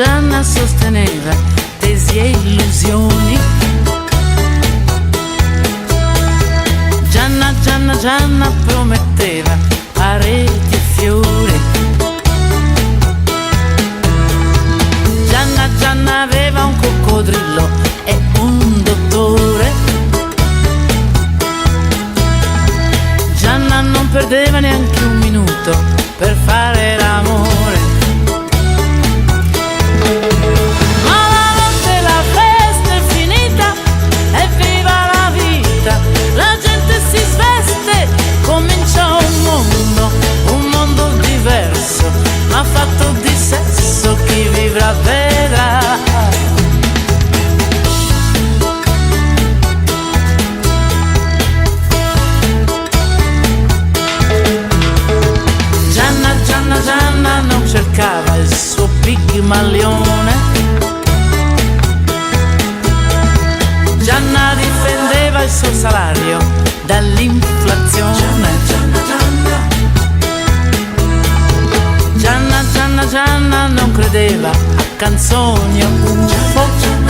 Gianna sosteneva tesi e illusioni. Gianna prometteva pareti e fiori. Gianna aveva un coccodrillo e un dottore. Gianna non perdeva neanche un minuto per fare l'amore. Ma la notte la festa è finita, evviva la vita, la gente si sveste, comincia un mondo diverso, ma fatto di sesso, chi vivrà vedrà. Gianna non cercava il suo pigmalione. Gianna difendeva il suo salario dall'inflazione. Gianna non credeva a canzoni o UFO.